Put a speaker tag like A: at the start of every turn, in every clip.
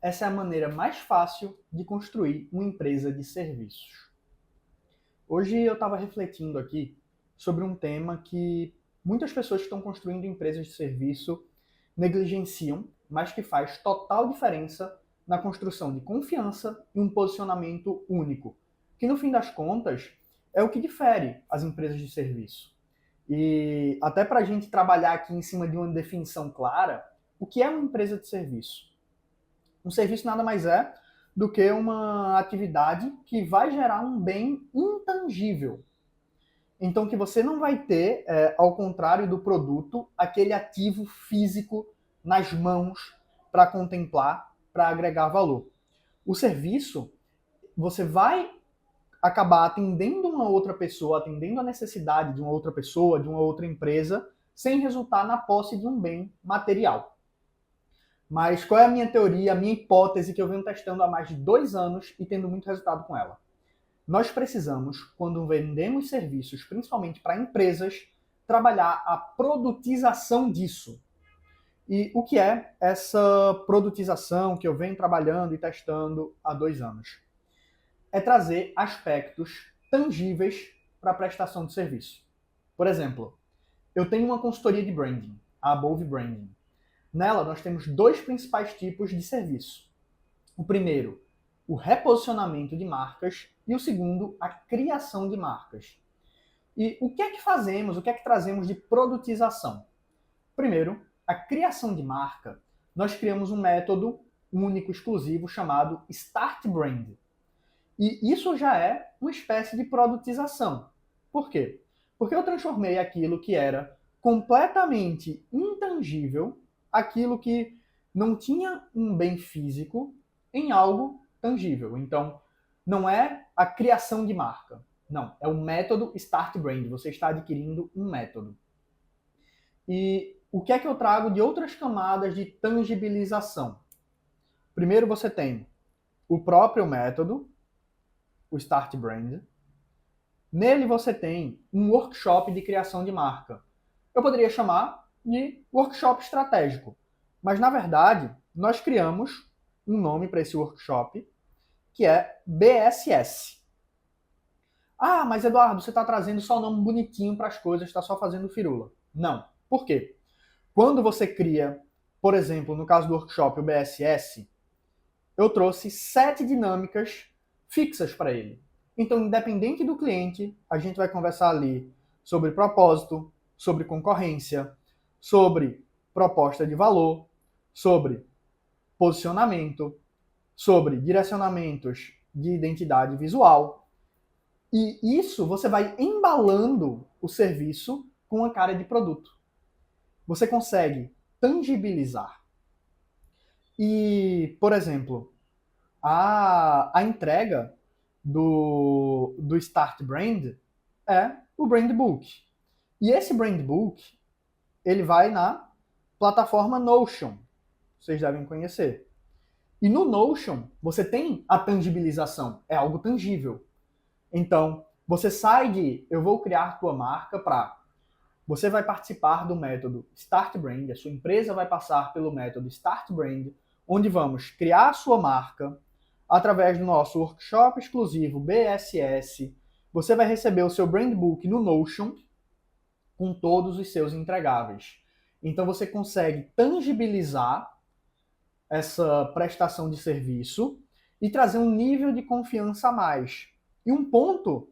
A: essa é a maneira mais fácil de construir uma empresa de serviços. Hoje eu estava refletindo aqui sobre um tema que muitas pessoas que estão construindo empresas de serviço negligenciam, mas que faz total diferença na construção de confiança e um posicionamento único, que no fim das contas é o que difere as empresas de serviço. E até para a gente trabalhar aqui em cima de uma definição clara, o que é uma empresa de serviço? Um serviço nada mais é do que uma atividade que vai gerar um bem intangível. Então, que você não vai ter, ao contrário do produto, aquele ativo físico nas mãos para contemplar, para agregar valor. O serviço, você vai acabar atendendo uma outra pessoa, atendendo a necessidade de uma outra pessoa, de uma outra empresa, sem resultar na posse de um bem material. Mas qual é a minha teoria, a minha hipótese que eu venho testando há mais de 2 anos e tendo muito resultado com ela? Nós precisamos, quando vendemos serviços, principalmente para empresas, trabalhar a produtização disso. E o que é essa produtização que eu venho trabalhando e testando há 2 anos? É trazer aspectos tangíveis para a prestação de serviço. Por exemplo, eu tenho uma consultoria de branding, a Above Branding. Nela, nós temos 2 principais tipos de serviço. O primeiro, o reposicionamento de marcas, e o segundo, a criação de marcas. E o que é que fazemos, o que é que trazemos de produtização? Primeiro, a criação de marca. Nós criamos um método único, exclusivo, chamado Start Brand. E isso já é uma espécie de produtização. Por quê? Porque eu transformei aquilo que era completamente intangível, aquilo que não tinha um bem físico, em algo tangível. Então, não é a criação de marca. Não, é o método Start Brand. Você está adquirindo um método. E o que é que eu trago de outras camadas de tangibilização? Primeiro você tem o próprio método, o Start Brand. Nele você tem um workshop de criação de marca. Eu poderia chamar de workshop estratégico, mas na verdade nós criamos um nome para esse workshop que é BSS. Ah, mas Eduardo, você está trazendo só o nome bonitinho para as coisas, está só fazendo firula. Não. Por quê? Quando você cria, por exemplo, no caso do workshop, o BSS, eu trouxe 7 dinâmicas fixas para ele. Então, independente do cliente, a gente vai conversar ali sobre propósito, sobre concorrência, sobre proposta de valor, sobre posicionamento, sobre direcionamentos de identidade visual. E isso você vai embalando o serviço com a cara de produto. Você consegue tangibilizar. E, por exemplo, a entrega do Start Brand é o Brand Book. E esse Brand Book, ele vai na plataforma Notion. Vocês devem conhecer. E no Notion, você tem a tangibilização. É algo tangível. Então, você sai de eu vou criar tua marca para você vai participar do método Start Brand, a sua empresa vai passar pelo método Start Brand, onde vamos criar a sua marca através do nosso workshop exclusivo BSS. Você vai receber o seu Brand Book no Notion com todos os seus entregáveis. Então você consegue tangibilizar essa prestação de serviço e trazer um nível de confiança a mais. E um ponto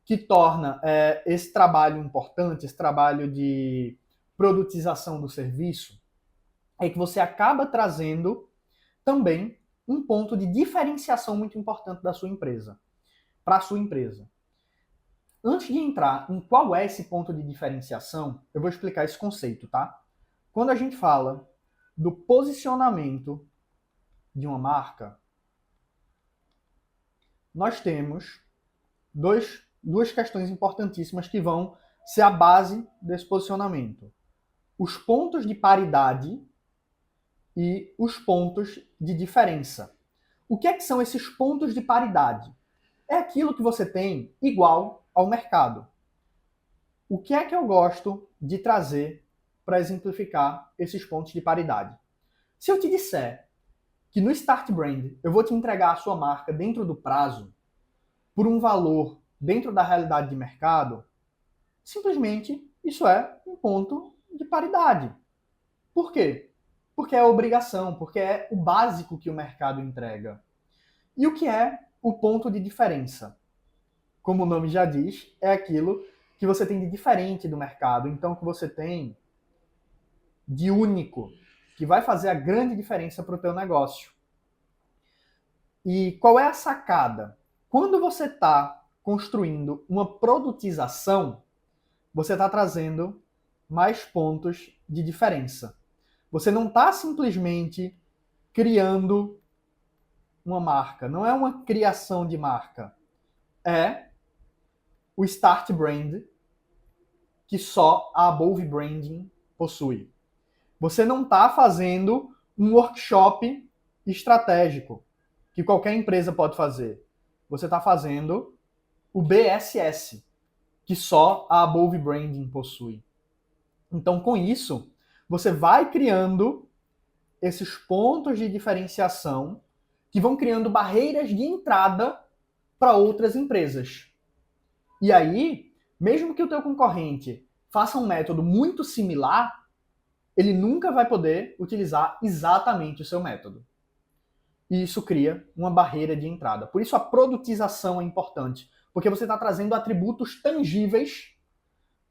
A: que torna esse trabalho importante, esse trabalho de produtização do serviço, é que você acaba trazendo também um ponto de diferenciação muito importante da sua empresa, para a sua empresa. Antes de entrar em qual é esse ponto de diferenciação, eu vou explicar esse conceito, tá? Quando a gente fala do posicionamento de uma marca, nós temos duas questões importantíssimas que vão ser a base desse posicionamento. Os pontos de paridade e os pontos de diferença. O que é que são esses pontos de paridade? É aquilo que você tem igual ao mercado. O que é que eu gosto de trazer para exemplificar esses pontos de paridade? Se eu te disser que no Start Brand eu vou te entregar a sua marca dentro do prazo, por um valor dentro da realidade de mercado, simplesmente isso é um ponto de paridade. Por quê? Porque é obrigação, porque é o básico que o mercado entrega. E o que é o ponto de diferença? Como o nome já diz, é aquilo que você tem de diferente do mercado. Então, que você tem de único, que vai fazer a grande diferença para o teu negócio. E qual é a sacada? Quando você está construindo uma produtização, você está trazendo mais pontos de diferença. Você não está simplesmente criando uma marca. Não é uma criação de marca. É o Start Brand que só a Above Branding possui. Você não está fazendo um workshop estratégico que qualquer empresa pode fazer. Você está fazendo o BSS, que só a Above Branding possui. Então, com isso, você vai criando esses pontos de diferenciação que vão criando barreiras de entrada para outras empresas. E aí, mesmo que o teu concorrente faça um método muito similar, ele nunca vai poder utilizar exatamente o seu método. E isso cria uma barreira de entrada. Por isso a produtização é importante, porque você está trazendo atributos tangíveis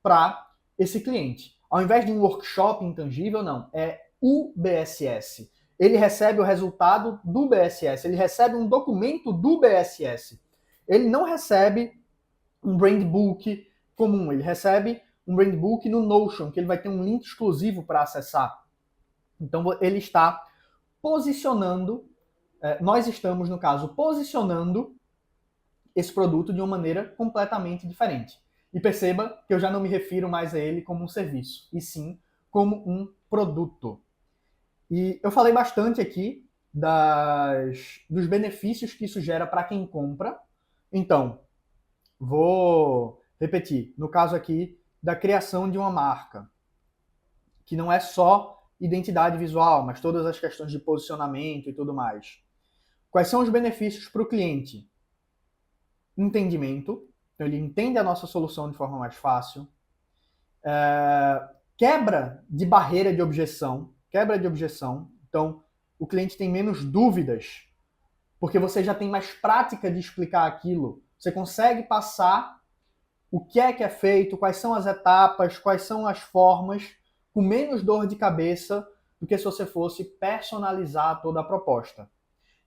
A: para esse cliente. Ao invés de um workshop intangível, não, é o BSS. Ele recebe o resultado do BSS, ele recebe um documento do BSS. Ele não recebe um brand book comum, ele recebe um brand book no Notion, que ele vai ter um link exclusivo para acessar. Então ele está posicionando, nós estamos, no caso, posicionando esse produto de uma maneira completamente diferente. E perceba que eu já não me refiro mais a ele como um serviço, e sim como um produto. E eu falei bastante aqui dos benefícios que isso gera para quem compra. Então, vou repetir. No caso aqui da criação de uma marca, que não é só identidade visual, mas todas as questões de posicionamento e tudo mais. Quais são os benefícios para o cliente? Entendimento. Então, ele entende a nossa solução de forma mais fácil. Quebra de barreira de objeção. Quebra de objeção. Então, o cliente tem menos dúvidas, porque você já tem mais prática de explicar aquilo. Você consegue passar o que é feito, quais são as etapas, quais são as formas, com menos dor de cabeça do que se você fosse personalizar toda a proposta.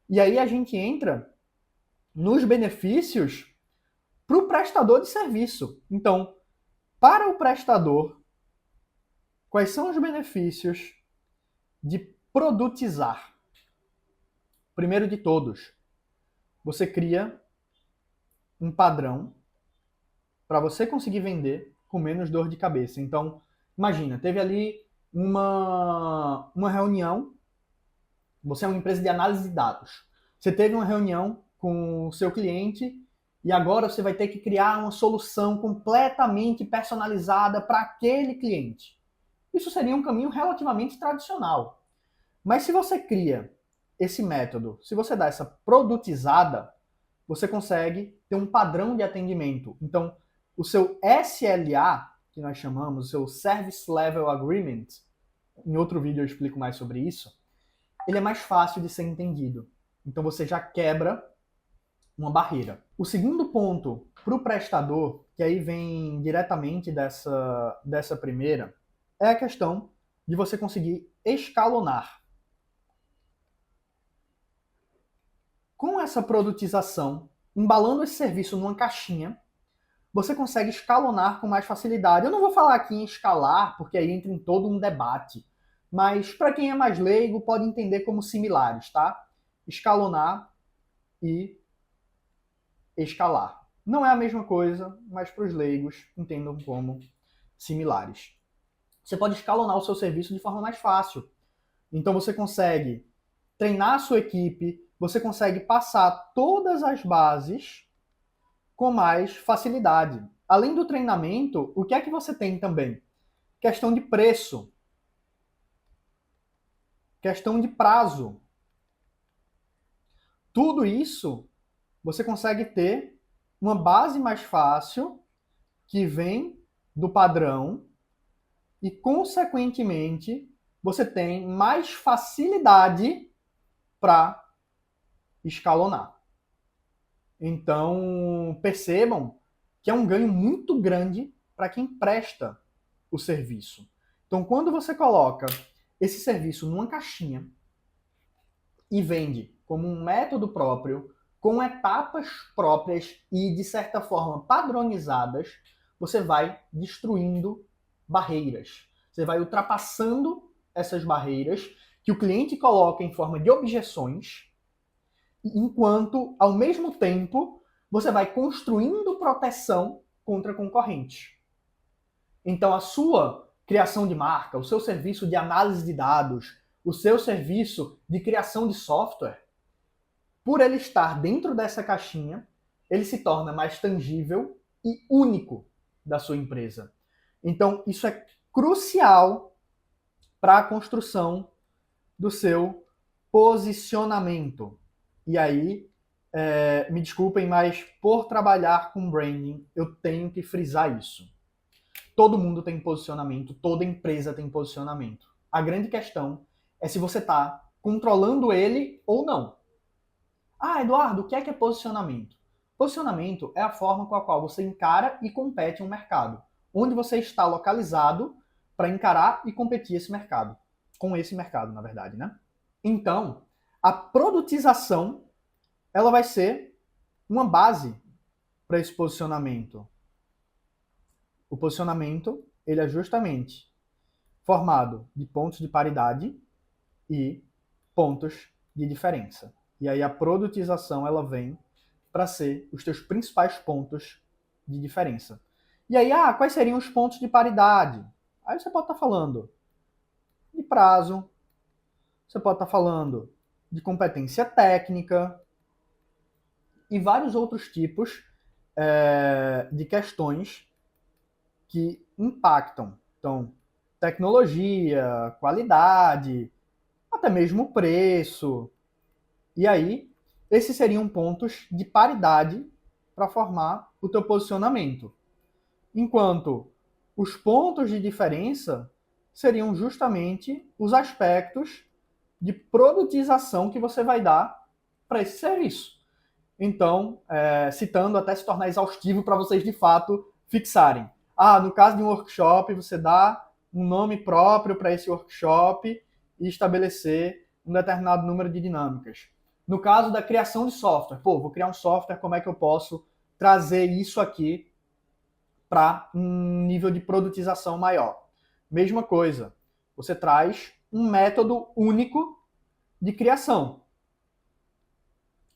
A: E aí a gente entra nos benefícios para o prestador de serviço. Então, para o prestador, quais são os benefícios de produtizar? Primeiro de todos, você cria um padrão para você conseguir vender com menos dor de cabeça. Então, imagina, teve ali uma reunião, você é uma empresa de análise de dados. Você teve uma reunião com o seu cliente e agora você vai ter que criar uma solução completamente personalizada para aquele cliente. Isso seria um caminho relativamente tradicional. Mas se você cria esse método, se você dá essa produtizada, você consegue ter um padrão de atendimento. Então, o seu SLA, que nós chamamos, o seu Service Level Agreement, em outro vídeo eu explico mais sobre isso, ele é mais fácil de ser entendido. Então você já quebra uma barreira. O segundo ponto para o prestador, que aí vem diretamente dessa primeira, é a questão de você conseguir escalonar. Com essa produtização, embalando esse serviço numa caixinha, você consegue escalonar com mais facilidade. Eu não vou falar aqui em escalar, porque aí entra em todo um debate. Mas para quem é mais leigo, pode entender como similares, tá? Escalonar e escalar. Não é a mesma coisa, mas para os leigos entendam como similares. Você pode escalonar o seu serviço de forma mais fácil. Então você consegue treinar a sua equipe, você consegue passar todas as bases com mais facilidade. Além do treinamento, o que é que você tem também? Questão de preço. Questão de prazo. Tudo isso você consegue ter uma base mais fácil que vem do padrão e, consequentemente, você tem mais facilidade para escalonar. Então, percebam que é um ganho muito grande para quem presta o serviço. Então, quando você coloca esse serviço numa caixinha e vende como um método próprio, com etapas próprias e, de certa forma, padronizadas, você vai destruindo barreiras. Você vai ultrapassando essas barreiras que o cliente coloca em forma de objeções, enquanto, ao mesmo tempo, você vai construindo proteção contra concorrentes. Então, a sua criação de marca, o seu serviço de análise de dados, o seu serviço de criação de software, por ele estar dentro dessa caixinha, ele se torna mais tangível e único da sua empresa. Então, isso é crucial para a construção do seu posicionamento. E aí, me desculpem, mas por trabalhar com branding, eu tenho que frisar isso. Todo mundo tem posicionamento, toda empresa tem posicionamento. A grande questão é se você está controlando ele ou não. Ah, Eduardo, o que é posicionamento? Posicionamento é a forma com a qual você encara e compete um mercado. Onde você está localizado para encarar e competir esse mercado. Com esse mercado, na verdade, né? Então, a produtização, ela vai ser uma base para esse posicionamento. O posicionamento, ele é justamente formado de pontos de paridade e pontos de diferença. E aí a produtização, ela vem para ser os teus principais pontos de diferença. E aí, quais seriam os pontos de paridade? Aí você pode estar falando de prazo, você pode estar falando de competência técnica e vários outros tipos de questões que impactam. Então, tecnologia, qualidade, até mesmo preço. E aí, esses seriam pontos de paridade para formar o teu posicionamento. Enquanto os pontos de diferença seriam justamente os aspectos de produtização que você vai dar para esse serviço. Então, citando até se tornar exaustivo para vocês de fato fixarem. No caso de um workshop, você dá um nome próprio para esse workshop e estabelecer um determinado número de dinâmicas. No caso da criação de software, vou criar um software, como é que eu posso trazer isso aqui para um nível de produtização maior? Mesma coisa, você traz um método único de criação,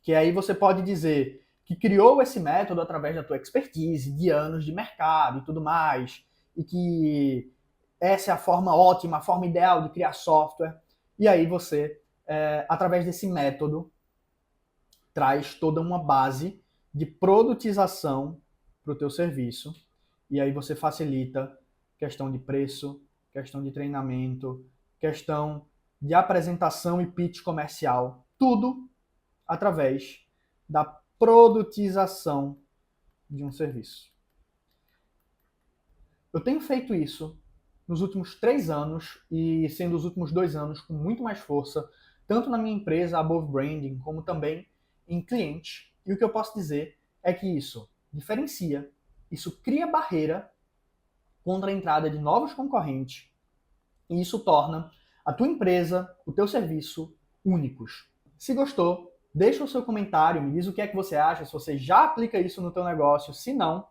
A: que aí você pode dizer que criou esse método através da tua expertise, de anos de mercado e tudo mais, e que essa é a forma ótima, a forma ideal de criar software. E aí você, através desse método, traz toda uma base de produtização para o teu serviço. E aí você facilita questão de preço, questão de treinamento, questão de apresentação e pitch comercial, tudo através da produtização de um serviço. Eu tenho feito isso nos últimos 3 anos e sendo os últimos 2 anos com muito mais força, tanto na minha empresa, Above Branding, como também em clientes. E o que eu posso dizer é que isso diferencia, isso cria barreira contra a entrada de novos concorrentes e isso torna a tua empresa, o teu serviço únicos. Se gostou, deixa o seu comentário, me diz o que é que você acha, se você já aplica isso no teu negócio, se não,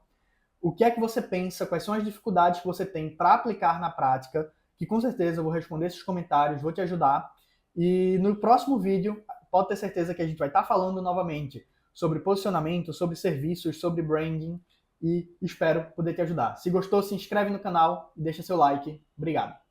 A: o que é que você pensa, quais são as dificuldades que você tem para aplicar na prática, que com certeza eu vou responder esses comentários, vou te ajudar. E no próximo vídeo, pode ter certeza que a gente vai estar falando novamente sobre posicionamento, sobre serviços, sobre branding e espero poder te ajudar. Se gostou, se inscreve no canal e deixa seu like. Obrigado.